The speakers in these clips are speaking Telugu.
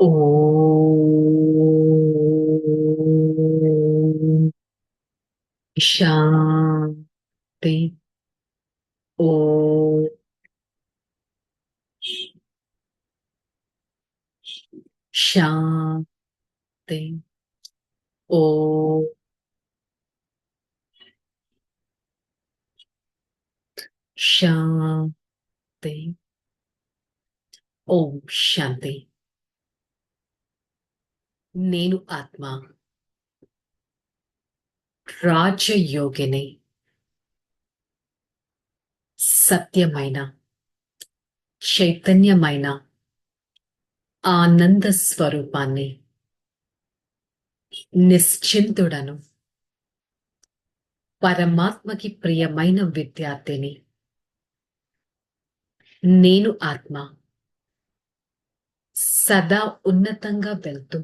ఓం శాంతి. ఓం శాంతి. ఓం శాంతి. ఓం శాంతి. నేను ఆత్మ రాజయోగిని, సత్యమైన చైతన్యమైన ఆనంద స్వరూపాన్ని, నిశ్చింతుడను, పరమాత్మకి ప్రియమైన విద్యార్థిని. నేను ఆత్మ సదా ఉన్నతంగా వెళ్తూ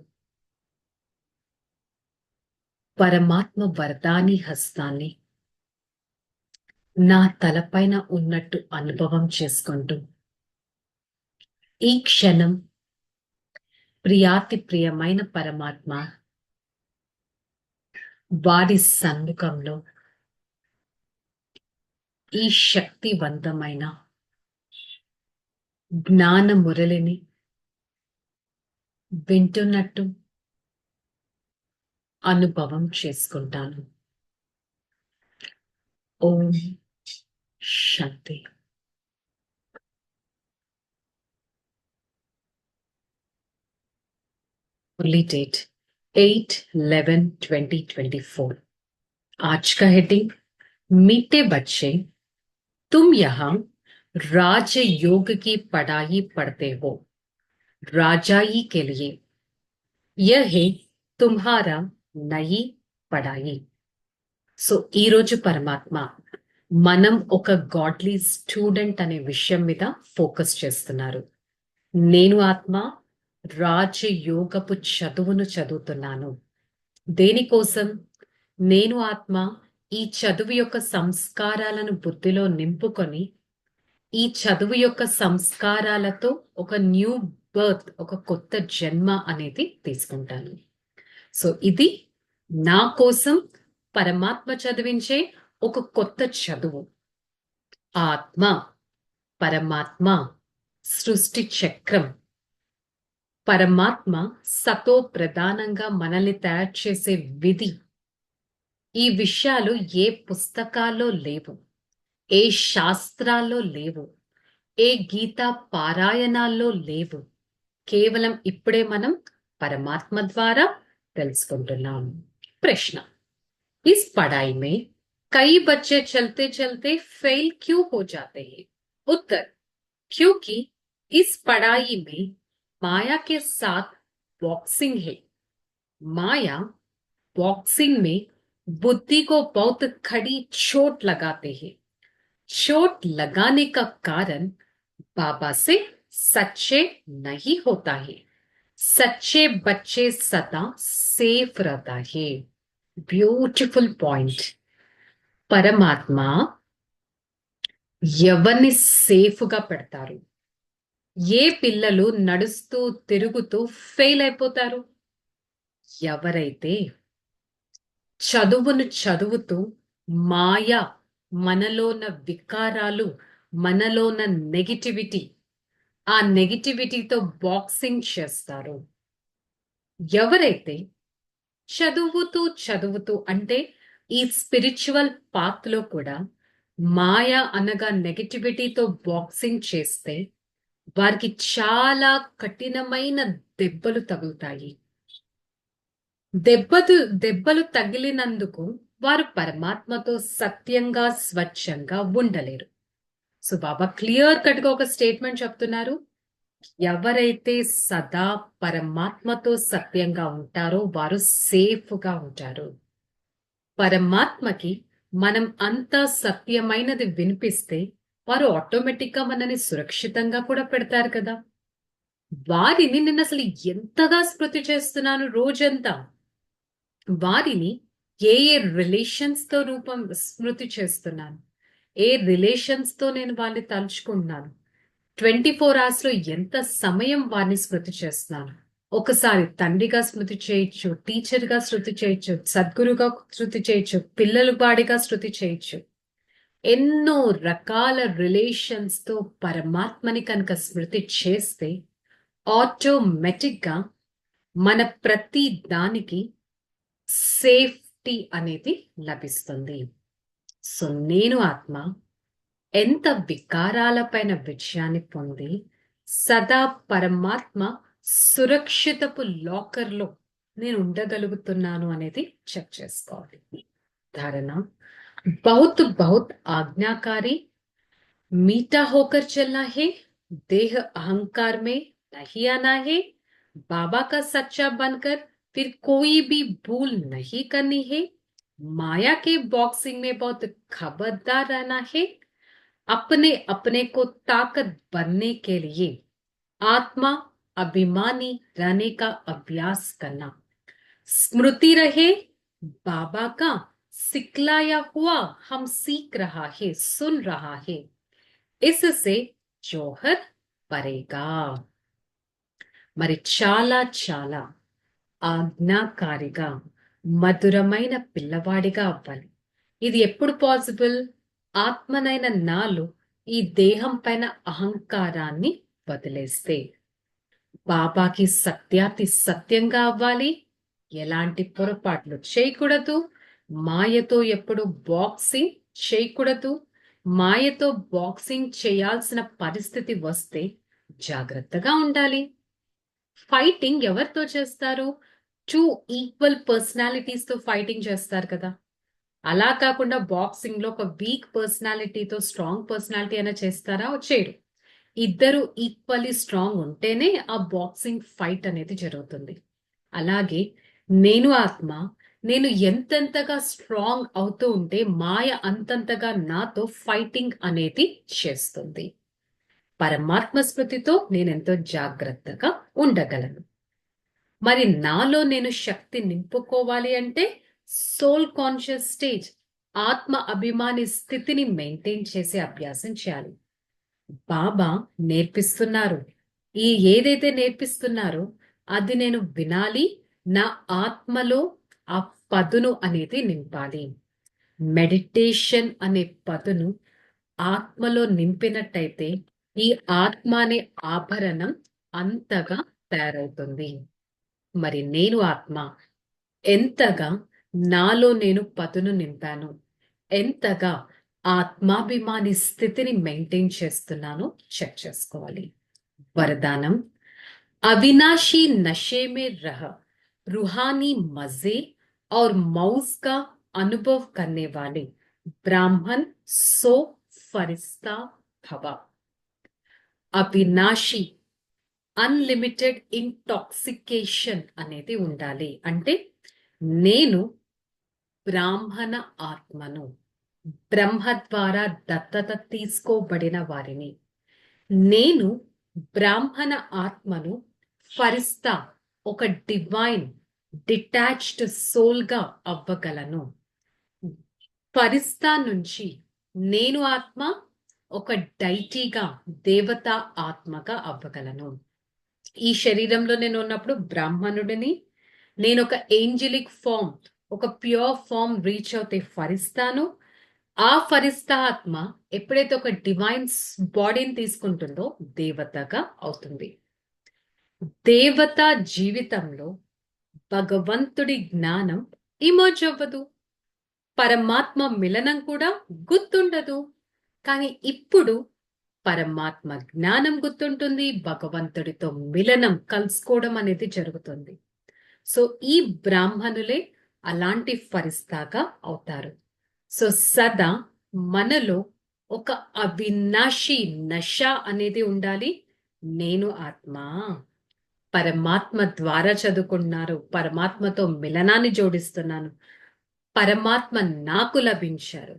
పరమాత్మ వరదాని హస్తాన్ని నా తలపైన ఉన్నట్టు అనుభవం చేసుకుంటూ ఈ క్షణం ప్రియాతి ప్రియమైన పరమాత్మ వారి సన్ముఖంలో ఈ శక్తివంతమైన జ్ఞాన మురళిని వింటున్నట్టు అనుభవం చేసుకుంటాను. ఓం శాంతి. मुरली डेट 8/11/2024। आज का हेडिंग, मीठे बच्चे तुम यहाँ राजयोग की पढ़ाई पढ़ते हो, राजाई के लिए। यह है तुम्हारा नई पढ़ाई। సో ఈ రోజు పరమాత్మ మనం ఒక గాడ్లీ స్టూడెంట్ అనే విషయం మీద ఫోకస్ చేస్తున్నారు. నేను ఆత్మ రాజయోగపు చదువును చదువుతున్నాను. దేనికోసం? నేను ఆత్మ ఈ చదువు యొక్క సంస్కారాలను బుద్ధిలో నింపుకొని ఈ చదువు యొక్క సంస్కారాలతో ఒక న్యూ బర్త్, ఒక కొత్త జన్మ అనేది తీసుకుంటాను. సో ఇది నా కోసం పరమాత్మ చదివించే ఒక కొత్త చదువు. ఆత్మ, పరమాత్మ, సృష్టి చక్రం, పరమాత్మ సతో ప్రధానంగా మనల్ని తయారు చేసే విధి, ఈ విషయాలు ఏ పుస్తకాల్లో లేవు, ఏ శాస్త్రాల్లో లేవు, ఏ గీతా పారాయణాల్లో లేవు. కేవలం ఇప్పుడే మనం పరమాత్మ ద్వారా తెలుసుకుంటున్నాం. ప్రశ్న, इस पढ़ाई में कई बच्चे चलते चलते फेल क्यों हो जाते हैं? उत्तर, क्योंकि इस पढ़ाई में माया के साथ बॉक्सिंग है। माया बॉक्सिंग में बुद्धि को बहुत खड़ी चोट लगाते हैं। चोट लगाने का कारण बाबा से सच्चे नहीं होता है। सच्चे बच्चे सदा सेफ रहता है। Beautiful point. పరమాత్మ ఎవరిని సేఫ్గా పెడతారు? ఏ పిల్లలు నడుస్తూ తిరుగుతూ ఫెయిల్ అయిపోతారు? ఎవరైతే చదువును చదువుతూ మాయ, మనలోన వికారాలు, మనలోన నెగిటివిటీ, ఆ నెగిటివిటీతో బాక్సింగ్ చేస్తారు. ఎవరైతే చదువుతూ చదువుతూ, అంటే ఈ స్పిరిచువల్ పాత్ లో కూడా మాయా అనగా నెగటివిటీతో బాక్సింగ్ చేస్తే వారికి చాలా కఠినమైన దెబ్బలు తగులుతాయి. దెబ్బలు తగిలినందుకు వారు పరమాత్మతో సత్యంగా స్వచ్ఛంగా ఉండలేరు. సో బాబా క్లియర్ కట్ గా ఒక స్టేట్మెంట్ చెప్తున్నారు, ఎవరైతే సదా పరమాత్మతో సత్యంగా ఉంటారో వారు సేఫ్ గా ఉంటారు. పరమాత్మకి మనం అంత సత్యమైనది వినిపిస్తే వారు ఆటోమేటిక్ గా మనని సురక్షితంగా కూడా పెడతారు కదా. వారిని నేను అసలు ఎంతగా స్మృతి చేస్తున్నాను రోజంతా. వారిని ఏ ఏ రిలేషన్స్ తో స్మృతి చేస్తున్నాను, ఏ రిలేషన్స్ తో నేను వాళ్ళని తలుచుకుంటున్నాను, 24 hours లో ఎంత సమయం వారిని స్మృతి చేస్తున్నాను. ఒకసారి తండ్రిగా స్మృతి చేయొచ్చు, టీచర్గా శృతి చేయొచ్చు, సద్గురుగా శృతి చేయొచ్చు, పిల్లలు వాడిగా శృతి చేయొచ్చు. ఎన్నో రకాల రిలేషన్స్ తో పరమాత్మని కనుక స్మృతి చేస్తే ఆటోమేటిక్ గా మన ప్రతి దానికి సేఫ్టీ అనేది లభిస్తుంది. సో నేను ఆత్మ ఎంత వికారాలపైన విజయాన్ని పొంది సదా పరమాత్మ సురక్షితపు లాకర్లో నేను ఉండగలుగుతున్నాను అనేది చెక్ చేసుకోవాలి. ధారణ बहुत बहुत आज्ञाकारी मीठा होकर चलना है, देह अहंकार में नहीं आना है, बाबा का सच्चा बनकर फिर कोई भी भूल नहीं करनी है, माया के बॉक्सिंग में बहुत खबरदार रहना है, अपने अपने को ताकत बनने के लिए आत्मा अभिमानी रहने का अभ्यास करना, स्मृति रहे बाबा का सिखलाया हुआ हम सीख रहा है, सुन रहा है, इससे జోహర్ పరేగా. మరి చాలా చాలా ఆజ్ఞాకారిగా మధురమైన పిల్లవాడిగా అవ్వాలి. ఇది ఎప్పుడు పాసిబుల్? ఆత్మనైన నాలో ఈ దేహం పైన అహంకారాన్ని వదిలేస్తే. బాబాకి సత్యాతి సత్యంగా అవ్వాలి, ఎలాంటి పొరపాట్లు చేయకూడదు, మాయతో ఎప్పుడు బాక్సింగ్ చేయకూడదు, మాయతో బాక్సింగ్ చేయాల్సిన పరిస్థితి వస్తే జాగ్రత్తగా ఉండాలి. ఫైటింగ్ ఎవరితో చేస్తారు? 2 ఈక్వల్ పర్సనాలిటీస్ తో ఫైటింగ్ చేస్తారు కదా. అలా కాకుండా బాక్సింగ్ లో ఒక వీక్ పర్సనాలిటీతో స్ట్రాంగ్ పర్సనాలిటీ అయినా చేస్తారా? చేయరు. ఇద్దరు ఈక్వల్లీ స్ట్రాంగ్ ఉంటేనే ఆ బాక్సింగ్ ఫైట్ అనేది జరుగుతుంది. అలాగే నేను ఆత్మ, నేను ఎంతెంతగా స్ట్రాంగ్ అవుతూ ఉంటే మాయ అంతంతగా నాతో ఫైటింగ్ అనేది చేస్తుంది. పరమాత్మ స్మృతితో నేనెంతో జాగ్రత్తగా ఉండగలను. మరి నాలో నేను శక్తి నింపుకోవాలి అంటే సోల్ కాన్షియస్ స్టేజ్, ఆత్మ అభిమాని స్థితిని మెయింటైన్ చేసే అభ్యాసం చేయాలి. బాబా నేర్పిస్తున్నారు. ఏదైతే నేర్పిస్తున్నారో అది నేను వినాలి, నా ఆత్మలో ఆ పదును అనేది నింపాలి. మెడిటేషన్ అనే పదును ఆత్మలో నింపినట్టయితే ఈ ఆత్మ అనే ఆభరణం అంతగా తయారవుతుంది. మరి నేను ఆత్మ ఎంతగా నాలో నేను పదును నింపాను, ఎంతగా ఆత్మాభిమాని స్థితిని మెయింటైన్ చేస్తున్నాను చెక్ చేసుకోవాలి. వరదానం अविनाशी नशे में रह रूहानी मजे और मौज का अनुभव करने वाले ब्राह्मण सो फरिश्ता भवा. అవినాశి అన్లిమిటెడ్ ఇంటాక్సికేషన్ అనేది ఉండాలి. అంటే నేను బ్రాహ్మణ ఆత్మను, బ్రహ్మ ద్వారా దత్తత తీసుకోబడిన వారిని. నేను బ్రాహ్మణ ఆత్మను ఫరిస్తా, ఒక డివైన్ డిటాచ్డ్ సోల్ గా అవ్వగలను. ఫరిస్తా నుంచి నేను ఆత్మ ఒక డైటీగా, దేవతా ఆత్మగా అవ్వగలను. ఈ శరీరంలో నేను ఉన్నప్పుడు బ్రాహ్మణుడిని, నేను ఒక ఏంజలిక్ ఫామ్, ఒక ప్యూర్ ఫామ్ రీచ్ అవుతే ఫరిస్తాను. ఆ ఫరిస్తా ఆత్మ ఎప్పుడైతే ఒక డివైన్ బాడీని తీసుకుంటుందో దేవతగా అవుతుంది. దేవత జీవితంలో భగవంతుడి జ్ఞానం ఇమర్జ్ అవ్వదు, పరమాత్మ మిలనం కూడా గుర్తుండదు. కానీ ఇప్పుడు పరమాత్మ జ్ఞానం గుర్తుంటుంది, భగవంతుడితో మిలనం, కలుసుకోవడం అనేది జరుగుతుంది. సో ఈ బ్రాహ్మణులే అలాంటి ఫరిస్తాగా అవుతారు. సో సదా మనలో ఒక అవినాశి నశ అనేది ఉండాలి. నేను ఆత్మ, పరమాత్మ ద్వారా చదువుకున్నారు, పరమాత్మతో మిలనాన్ని జోడిస్తున్నాను, పరమాత్మ నాకు లభించారు.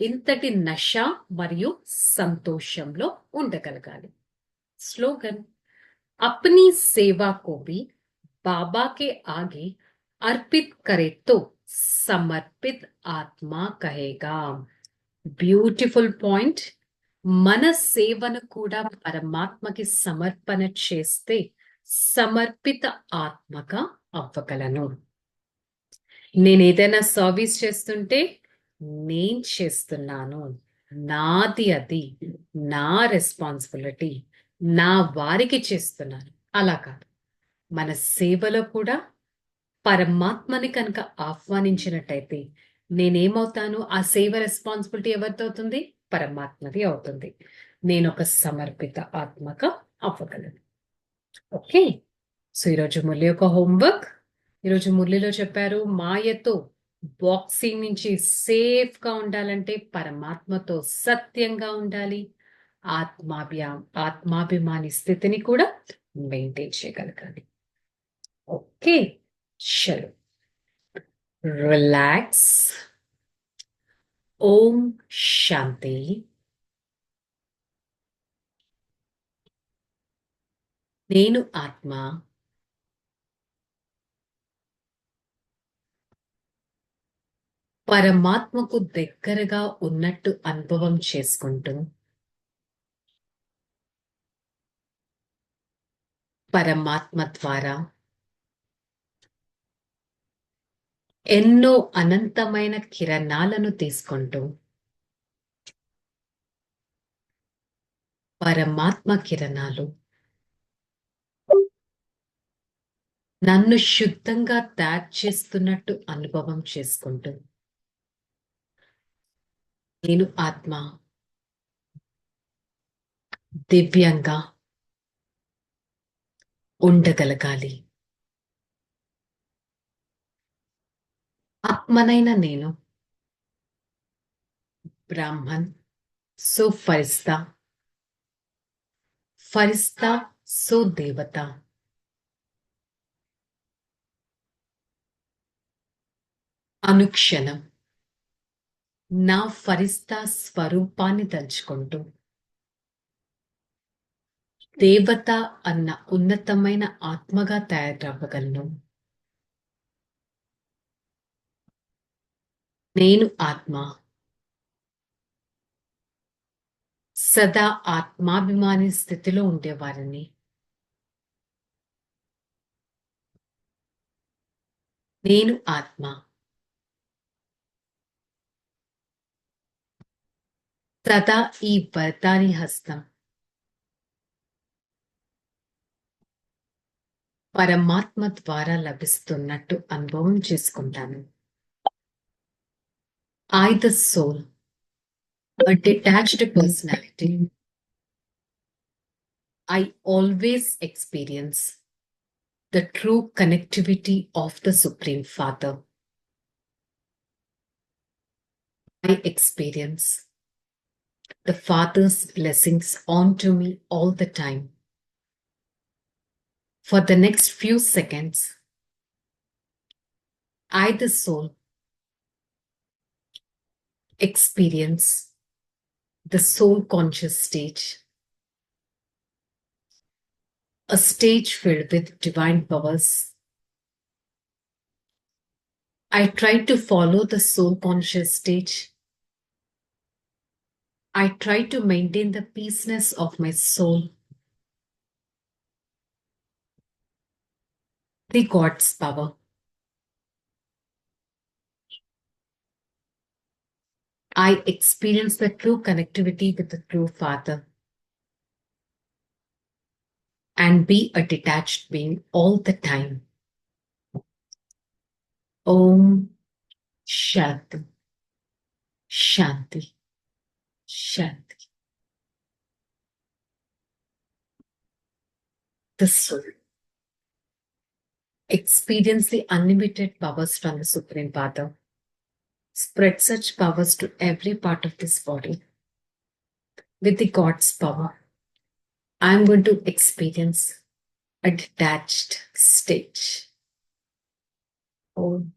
ఇంతటి నశ మరియు సంతోషంలో ఉండగలగాలి. స్లోగన్ अपनी सेवा को भी बाबा के आगे अर्पित करे तो समर्पित आत्मा कहेगा. Beautiful point. మన సేవను కూడా పరమాత్మకి సమర్పణ చేస్తే సమర్పిత ఆత్మగా అవ్వగలను. నేనేదైనా సర్వీస్ చేస్తుంటే నేను చేస్తున్నాను, నాది అది, నా రెస్పాన్సిబిలిటీ, నా వారికి చేస్తున్నాను అలా కాదు. మన సేవలో కూడా పరమాత్మని కనుక ఆహ్వానించినట్టయితే నేనేమవుతాను? ఆ సేవ రెస్పాన్సిబిలిటీ ఎవరితో అవుతుంది? పరమాత్మది అవుతుంది. నేను ఒక సమర్పిత ఆత్మగా అవ్వగలను. ఓకే, సో ఈరోజు మురళి యొక్క హోంవర్క్. ఈరోజు మురళిలో చెప్పారు, మాయతో బాక్సింగ్ నుంచి సేఫ్ గా ఉండాలంటే పరమాత్మతో సత్యంగా ఉండాలి. ఆత్మాభిమాని స్థితిని కూడా మెయింటైన్ చేయగలగాలి. ఓకే, చలో రిలాక్స్. ఓం శాంతి. నేను ఆత్మ పరమాత్మకు దగ్గరగా ఉన్నట్టు అనుభవం చేసుకుంటూ పరమాత్మ ద్వారా ఎన్నో అనంతమైన కిరణాలను తీసుకుంటూ పరమాత్మ కిరణాలు నన్ను శుద్ధంగా తయారు చేస్తున్నట్టు అనుభవం చేసుకుంటూ నేను ఆత్మ దివ్యంగా ఉండగలగాలి. ఆత్మనైన నేను బ్రాహ్మణ్, సో ఫరిస్తా, ఫరిస్తా సో దేవత. అనుక్షణం నా ఫరిస్తా స్వరూపాన్ని తలుచుకుంటూ దేవత అన్న ఉన్నతమైన ఆత్మగా తయారవ్వగలను. నేను ఆత్మ సదా ఆత్మాభిమాని స్థితిలో ఉండేవారిని. నేను ఆత్మ సదా ఈ వరదాని హస్తం పరమాత్మ ద్వారా లభిస్తున్నట్టు అనుభవం చేసుకుంటాను. I, the soul, a detached personality, I always experience the true connectivity of the Supreme Father. I experience the Father's blessings onto me all the time. For the next few seconds, I, the soul, experience the soul conscious stage, a stage filled with divine powers. I try to follow the soul conscious stage. I try to maintain the peaceness of my soul. The God's power. I experience the true connectivity with the true Father and be a detached being all the time. Om Shanti, Shanti, Shanti. The soul. Experience the unlimited powers from the Supreme Father. Spread such powers to every part of this body. With the God's power, I am going to experience a detached state. Om